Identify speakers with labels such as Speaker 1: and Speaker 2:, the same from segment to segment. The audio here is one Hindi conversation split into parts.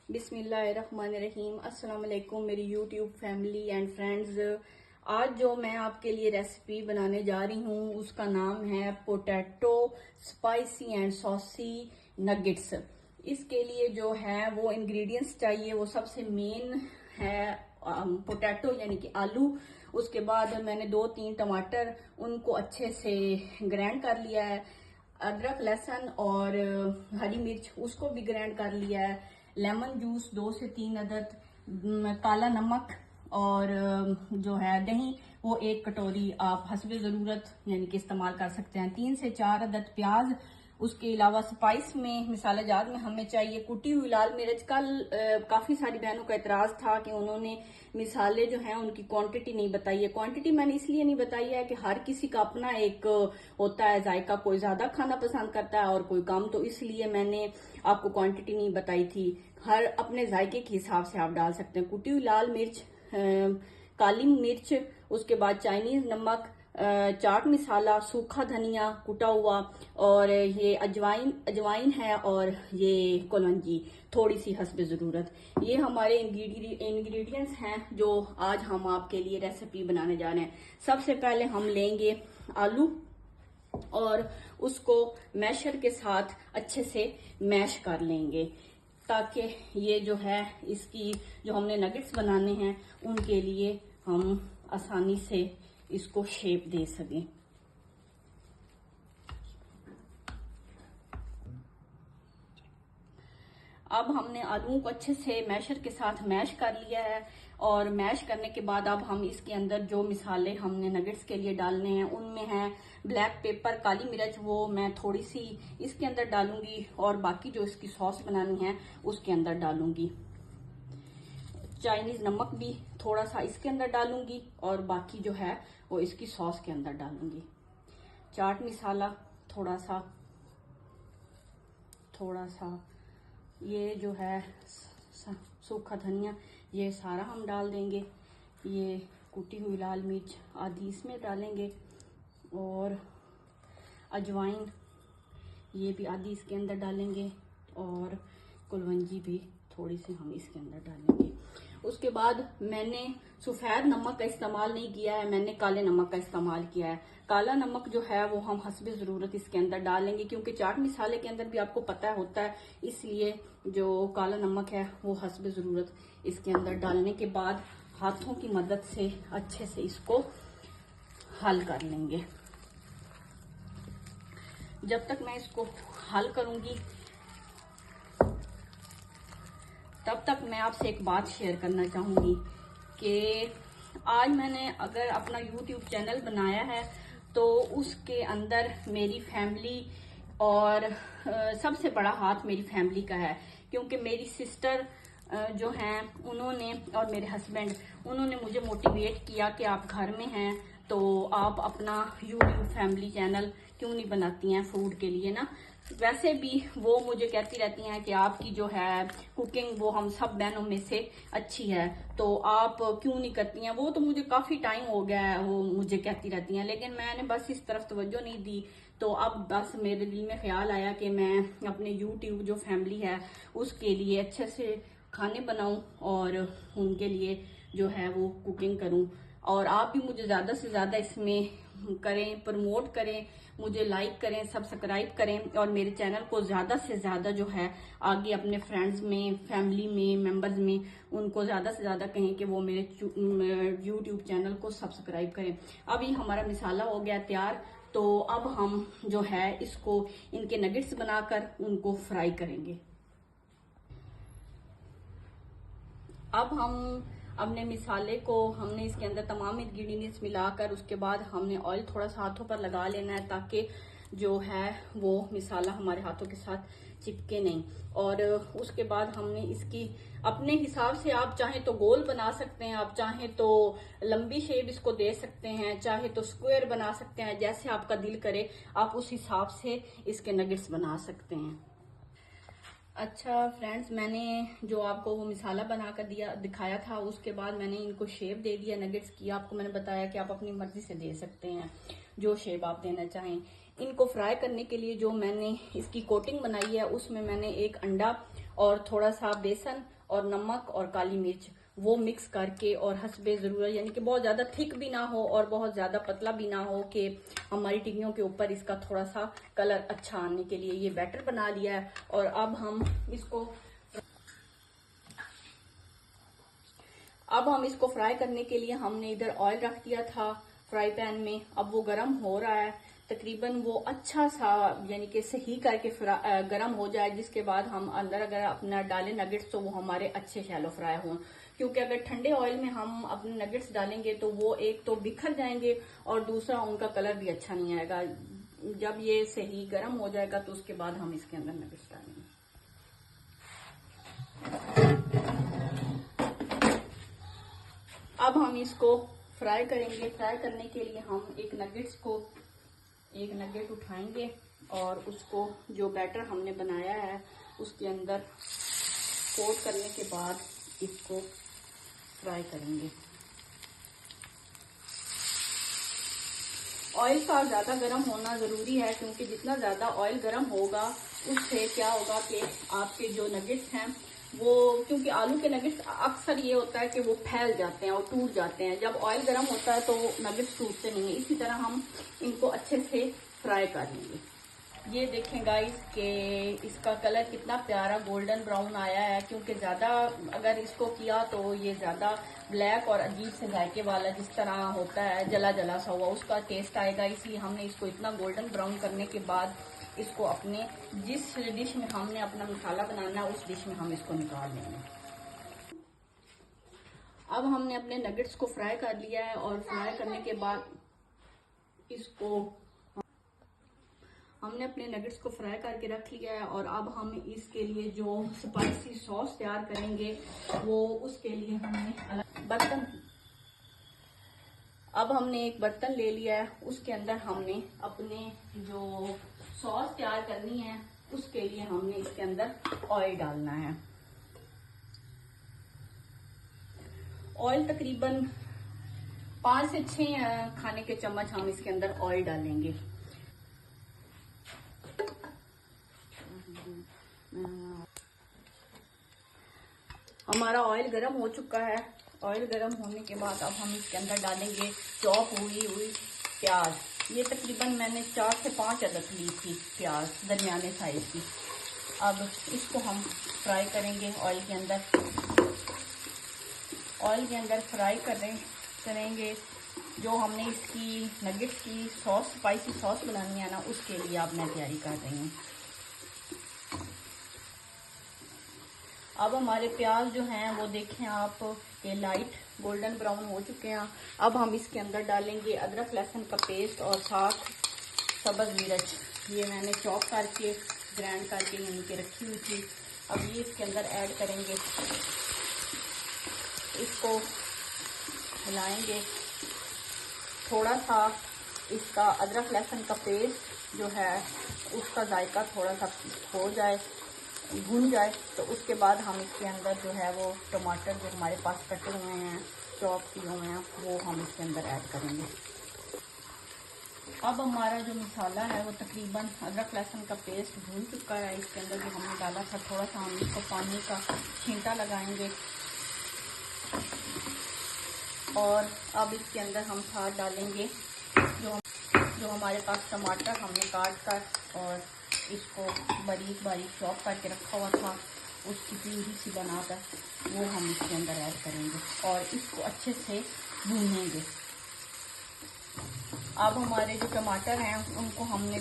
Speaker 1: बिस्मिल्लाहिर्रहमानिर्रहीम। अस्सलाम वालेकुम मेरी यूट्यूब फैमिली एंड फ्रेंड्स। आज जो मैं आपके लिए रेसिपी बनाने जा रही हूँ उसका नाम है potato spicy and saucy nuggets. इसके लिए जो है वो इंग्रेडिएंट्स चाहिए, वो सबसे मेन है पोटैटो यानी कि आलू। उसके बाद मैंने 2-3 टमाटर उनको अच्छे से ग्राइंड कर लिया है। अदरक लहसुन और हरी मिर्च उसको भी ग्राइंड कर लिया है। लेमन जूस 2 से 3 अदद, काला नमक और जो है दही वो 1 कटोरी आप हस्बे ज़रूरत यानी कि इस्तेमाल कर सकते हैं। 3 से 4 अदद प्याज। उसके अलावा स्पाइस में मिसाले जात में हमें चाहिए कुटी हुई लाल मिर्च। कल काफ़ी सारी बहनों का एतराज़ था कि उन्होंने मिसाले जो हैं उनकी क्वांटिटी नहीं बताई है। क्वांटिटी मैंने इसलिए नहीं बताई है कि हर किसी का अपना एक होता है जायका, कोई ज़्यादा खाना पसंद करता है और कोई कम, तो इसलिए मैंने आपको क्वांटिटी नहीं बताई थी। हर अपने जायके के हिसाब से आप डाल सकते हैं। कुटी हुई लाल मिर्च, काली मिर्च, उसके बाद चाइनीज नमक, चाट मसाला, सूखा धनिया कुटा हुआ, और ये अजवाइन है, और ये कलौंजी थोड़ी सी हस्बे ज़रूरत। ये हमारे इंग्रेडिएंट्स हैं जो आज हम आपके लिए रेसिपी बनाने जा रहे हैं। सबसे पहले हम लेंगे आलू और उसको मैशर के साथ अच्छे से मैश कर लेंगे ताकि ये जो है इसकी जो हमने नगेट्स बनाने हैं उनके लिए हम आसानी से इसको शेप दे सकें। अब हमने आलूओं को अच्छे से मैशर के साथ मैश कर लिया है, और मैश करने के बाद अब हम इसके अंदर जो मिसाले हमने नगेट्स के लिए डालने हैं उनमें है ब्लैक पेपर, काली मिर्च, वो मैं थोड़ी सी इसके अंदर डालूंगी, और बाकी जो इसकी सॉस बनानी है उसके अंदर डालूंगी। चाइनीज नमक भी थोड़ा सा इसके अंदर डालूंगी, और बाकी जो है वो इसकी सॉस के अंदर डालूंगी। चाट मसाला थोड़ा सा, ये जो है सूखा धनिया, ये सारा हम डाल देंगे। ये कुटी हुई लाल मिर्च आधी इसमें डालेंगे, और अजवाइन ये भी आधी इसके अंदर डालेंगे, और कलौंजी भी थोड़ी सी हम इसके अंदर डालेंगे। उसके बाद मैंने सफ़ेद नमक का इस्तेमाल नहीं किया है, मैंने काले नमक का इस्तेमाल किया है। काला नमक जो है वो हम हस्बे ज़रूरत इसके अंदर डालेंगे, क्योंकि चाट मसाले के अंदर भी आपको पता होता है, इसलिए जो काला नमक है वो हस्बे ज़रूरत इसके अंदर डालने के बाद हाथों की मदद से अच्छे से इसको हल कर लेंगे। जब तक मैं इसको हल करूंगी तब तक मैं आपसे एक बात शेयर करना चाहूंगी कि आज मैंने अगर अपना YouTube चैनल बनाया है तो उसके अंदर मेरी फैमिली और सबसे बड़ा हाथ मेरी फैमिली का है, क्योंकि मेरी सिस्टर जो हैं उन्होंने और मेरे हस्बैंड उन्होंने मुझे मोटिवेट किया कि आप घर में हैं तो आप अपना YouTube फैमिली चैनल क्यों नहीं बनाती हैं फूड के लिए ना। वैसे भी वो मुझे कहती रहती हैं कि आपकी जो है कुकिंग वो हम सब बहनों में से अच्छी है, तो आप क्यों नहीं करती हैं। वो तो मुझे काफ़ी टाइम हो गया है वो मुझे कहती रहती हैं, लेकिन मैंने बस इस तरफ तवज्जो नहीं दी। तो अब बस मेरे दिल में ख्याल आया कि मैं अपने YouTube जो फैमिली है उसके लिए अच्छे से खाने बनाऊं और उनके लिए जो है वो कुकिंग करूं। और आप भी मुझे ज़्यादा से ज़्यादा इसमें करें, प्रमोट करें, मुझे लाइक करें, सब्सक्राइब करें, और मेरे चैनल को ज़्यादा से ज़्यादा जो है आगे अपने फ्रेंड्स में, फैमिली में, मेंबर्स में उनको ज़्यादा से ज़्यादा कहें कि वो मेरे YouTube चैनल को सब्सक्राइब करें। अब ये हमारा मिसाला हो गया तैयार, तो अब हम जो है इसको इनके नगेट्स बनाकर उनको फ्राई करेंगे। अब हम अपने मिसाले को हमने इसके अंदर तमाम इंग्रेडिएंट्स मिलाकर उसके बाद हमने ऑयल थोड़ा सा हाथों पर लगा लेना है ताकि जो है वो मिसाला हमारे हाथों के साथ चिपके नहीं। और उसके बाद हमने इसकी अपने हिसाब से, आप चाहें तो गोल बना सकते हैं, आप चाहें तो लंबी शेप इसको दे सकते हैं, चाहे तो स्क्वायर बना सकते हैं, जैसे आपका दिल करे आप उस हिसाब से इसके नगेट्स बना सकते हैं। अच्छा फ्रेंड्स, मैंने जो आपको वो मिसाला बनाकर दिखाया था उसके बाद मैंने इनको शेप दे दिया नगेट्स की। आपको मैंने बताया कि आप अपनी मर्जी से दे सकते हैं जो शेप आप देना चाहें। इनको फ्राई करने के लिए जो मैंने इसकी कोटिंग बनाई है उसमें मैंने एक अंडा और थोड़ा सा बेसन और नमक और काली मिर्च वो मिक्स करके, और हस्बे ज़रूरत, यानी कि बहुत ज़्यादा थिक भी ना हो और बहुत ज़्यादा पतला भी ना हो, कि हमारी टिक्कियों के ऊपर इसका थोड़ा सा कलर अच्छा आने के लिए ये बैटर बना लिया है। और अब हम इसको फ्राई करने के लिए हमने इधर ऑयल रख दिया था फ्राई पैन में। अब वो गरम हो रहा है, तकरीबन वो अच्छा सा यानी कि सही करके गरम हो जाए, जिसके बाद हम अंदर अगर अपना डालें नगेट्स तो वो हमारे अच्छे शैलो फ्राई हों। क्योंकि अगर ठंडे ऑयल में हम अपने नगेट्स डालेंगे तो वो एक तो बिखर जाएंगे और दूसरा उनका कलर भी अच्छा नहीं आएगा। जब ये सही गरम हो जाएगा तो उसके बाद हम इसके अंदर नगेट्स डालेंगे। अब हम इसको फ्राई करेंगे। फ्राई करने के लिए हम एक नगेट उठाएंगे और उसको जो बैटर हमने बनाया है उसके अंदर कोट करने के बाद इसको फ्राई करेंगे। ऑयल का ज़्यादा गर्म होना ज़रूरी है, क्योंकि जितना ज़्यादा ऑयल गर्म होगा उससे क्या होगा कि आपके जो नगेट्स हैं वो, क्योंकि आलू के नगेट्स अक्सर ये होता है कि वो फैल जाते हैं और टूट जाते हैं। जब ऑयल गर्म होता है तो नगेट्स टूटते नहीं है। इसी तरह हम इनको अच्छे से फ्राई कर लेंगे। ये देखें गाइस कि इसका कलर कितना प्यारा गोल्डन ब्राउन आया है, क्योंकि ज़्यादा अगर इसको किया तो ये ज़्यादा ब्लैक और अजीब से जायके वाला जिस तरह होता है जला जला सा हुआ उसका टेस्ट आएगा। इसलिए हमने इसको इतना गोल्डन ब्राउन करने के बाद इसको अपने जिस डिश में हमने अपना मसाला बनाना है उस डिश में हम इसको निकाल लेंगे। अब हमने अपने नगेट्स को फ्राई कर लिया है और फ्राई करने के बाद हमने अपने नगेट्स को फ्राई करके रख लिया है। और अब हम इसके लिए जो स्पाइसी सॉस तैयार करेंगे वो उसके लिए हमने अब हमने एक बर्तन ले लिया है। उसके अंदर हमने अपने जो सॉस तैयार करनी है उसके लिए हमने इसके अंदर ऑयल डालना है। ऑयल तकरीबन 5 से 6 खाने के चम्मच हम इसके अंदर ऑयल डालेंगे। हमारा ऑयल गर्म हो चुका है। ऑयल गर्म होने के बाद अब हम इसके अंदर डालेंगे चॉप हुई प्याज। ये तकरीबन मैंने 4 से 5 अदद ली थी प्याज, दरमियाने साइज की। अब इसको हम फ्राई करेंगे ऑयल के अंदर फ्राई करेंगे। जो हमने इसकी नगेट्स की सॉस, स्पाइसी सॉस बनानी है ना, उसके लिए अब मैं तैयारी कर रही हूँ। अब हमारे प्याज जो हैं वो देखें आप ये लाइट गोल्डन ब्राउन हो चुके हैं। अब हम इसके अंदर डालेंगे अदरक लहसुन का पेस्ट और साथ सब्ज़ मिर्च। ये मैंने चॉप करके ग्राइंड करके यानी कि रखी हुई थी। अब ये इसके अंदर ऐड करेंगे, इसको हिलाएंगे। थोड़ा सा इसका अदरक लहसुन का पेस्ट जो है उसका जायका थोड़ा सा हो जाए, भून जाए, तो उसके बाद हम इसके अंदर जो है वो टमाटर जो हमारे पास कटे हुए हैं, चॉप किए हुए हैं, वो हम इसके अंदर ऐड करेंगे। अब हमारा जो मसाला है वो तकरीबन अदरक लहसुन का पेस्ट भून चुका है। इसके अंदर जो हमने डाला था थोड़ा सा हम इसको पानी का छींटा लगाएंगे। और अब इसके अंदर हम साथ डालेंगे जो हमारे पास टमाटर हमने काट कर और इसको बारीक चॉप करके रखा हुआ था, उसकी प्यूरी सी बनाकर वो हम इसके अंदर ऐड करेंगे और इसको अच्छे से भूनेंगे। अब हमारे जो टमाटर हैं उनको हमने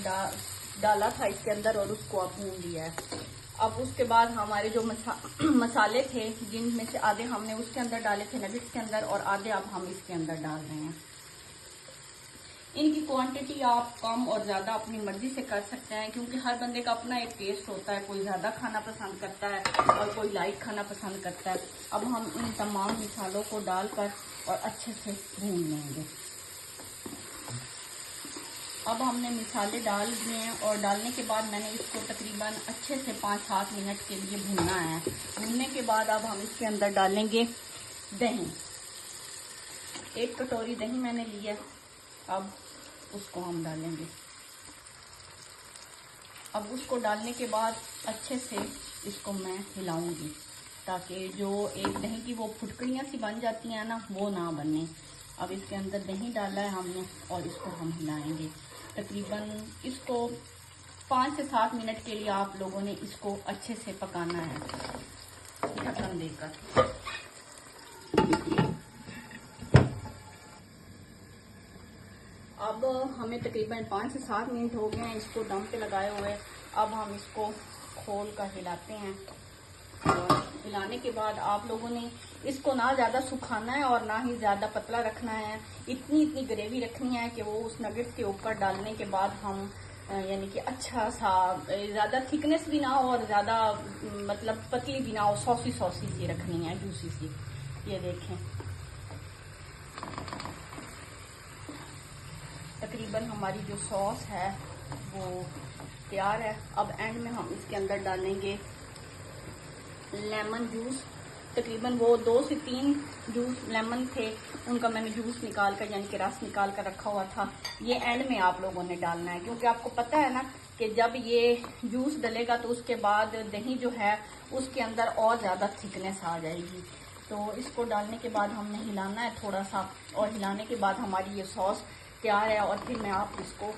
Speaker 1: डाला था इसके अंदर और उसको अब भून लिया है। अब उसके बाद हमारे जो मसाले थे, जिनमें से आधे हमने उसके अंदर डाले थे नगेट्स के अंदर और आधे अब हम इसके अंदर डाल रहे हैं। इनकी क्वांटिटी आप कम और ज़्यादा अपनी मर्जी से कर सकते हैं, क्योंकि हर बंदे का अपना एक टेस्ट होता है। कोई ज़्यादा खाना पसंद करता है और कोई लाइट खाना पसंद करता है। अब हम इन तमाम मसालों को डालकर और अच्छे से भून लेंगे। अब हमने मसाले डाल दिए हैं और डालने के बाद मैंने इसको तकरीबन अच्छे से 5-7 मिनट के लिए भूनना है। भूनने के बाद अब हम इसके अंदर डालेंगे दही। 1 कटोरी दही मैंने लिया, अब उसको हम डालेंगे। अब उसको डालने के बाद अच्छे से इसको मैं हिलाऊंगी, ताकि जो एक दही की वो फुटकड़ियाँ सी बन जाती हैं ना, वो ना बने। अब इसके अंदर दही डाला है हमने और इसको हम हिलाएंगे। तकरीबन इसको 5 से 7 मिनट के लिए आप लोगों ने इसको अच्छे से पकाना है ढक्कन देकर। अब हमें तकरीबन 5 से 7 मिनट हो गए हैं इसको दम पे लगाए हुए। अब हम इसको खोल कर हिलाते हैं और हिलाने के बाद आप लोगों ने इसको ना ज़्यादा सुखाना है और ना ही ज़्यादा पतला रखना है। इतनी ग्रेवी रखनी है कि वो उस नगेट्स के ऊपर डालने के बाद हम यानी कि अच्छा सा, ज़्यादा थिकनेस भी ना हो और ज़्यादा मतलब पतली भी ना हो, सॉसी सी रखनी है, जूसी सी। ये देखें तकरीबन हमारी जो सॉस है वो तैयार है। अब एंड में हम इसके अंदर डालेंगे लेमन जूस। तकरीबन वो 2 से 3 जूस लेमन थे, उनका मैंने जूस निकाल कर यानी कि रस निकाल कर रखा हुआ था। ये एंड में आप लोगों ने डालना है, क्योंकि आपको पता है ना कि जब ये जूस डलेगा तो उसके बाद दही जो है उसके अंदर और ज़्यादा थिकनेस आ जाएगी। तो इसको डालने के बाद हमने हिलाना है थोड़ा सा, और हिलाने के बाद हमारी ये सॉस तैयार है। और फिर मैं आप इसको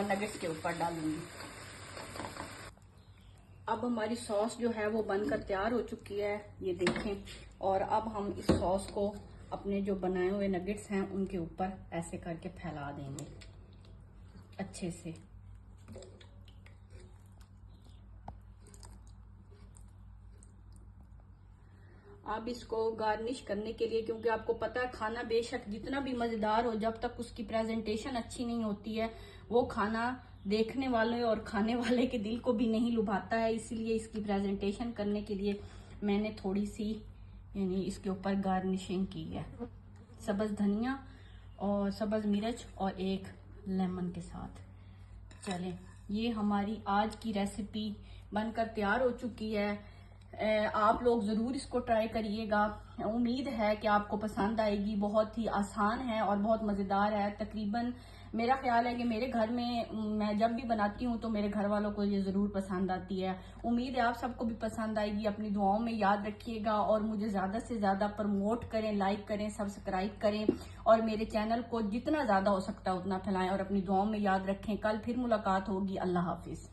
Speaker 1: नगेट्स के ऊपर डालूंगी। अब हमारी सॉस जो है वो बनकर तैयार हो चुकी है, ये देखें। और अब हम इस सॉस को अपने जो बनाए हुए नगेट्स हैं उनके ऊपर ऐसे करके फैला देंगे अच्छे से। अब इसको गार्निश करने के लिए, क्योंकि आपको पता है खाना बेशक जितना भी मज़ेदार हो, जब तक उसकी प्रेजेंटेशन अच्छी नहीं होती है वो खाना देखने वाले और खाने वाले के दिल को भी नहीं लुभाता है। इसीलिए इसकी प्रेजेंटेशन करने के लिए मैंने थोड़ी सी यानी इसके ऊपर गार्निशिंग की है, सब्ज़ धनिया और सब्ज़ मिर्च और एक लेमन के साथ। चलें, ये हमारी आज की रेसिपी बनकर तैयार हो चुकी है। आप लोग ज़रूर इसको ट्राई करिएगा। उम्मीद है कि आपको पसंद आएगी। बहुत ही आसान है और बहुत मज़ेदार है। तकरीबन मेरा ख्याल है कि मेरे घर में मैं जब भी बनाती हूँ तो मेरे घर वालों को ये ज़रूर पसंद आती है। उम्मीद है आप सबको भी पसंद आएगी। अपनी दुआओं में याद रखिएगा और मुझे ज़्यादा से ज़्यादा प्रमोट करें, लाइक करें, सब्सक्राइब करें और मेरे चैनल को जितना ज़्यादा हो सकता है उतना फैलाएं और अपनी दुआओं में याद रखें। कल फिर मुलाकात होगी। अल्लाह हाफिज़।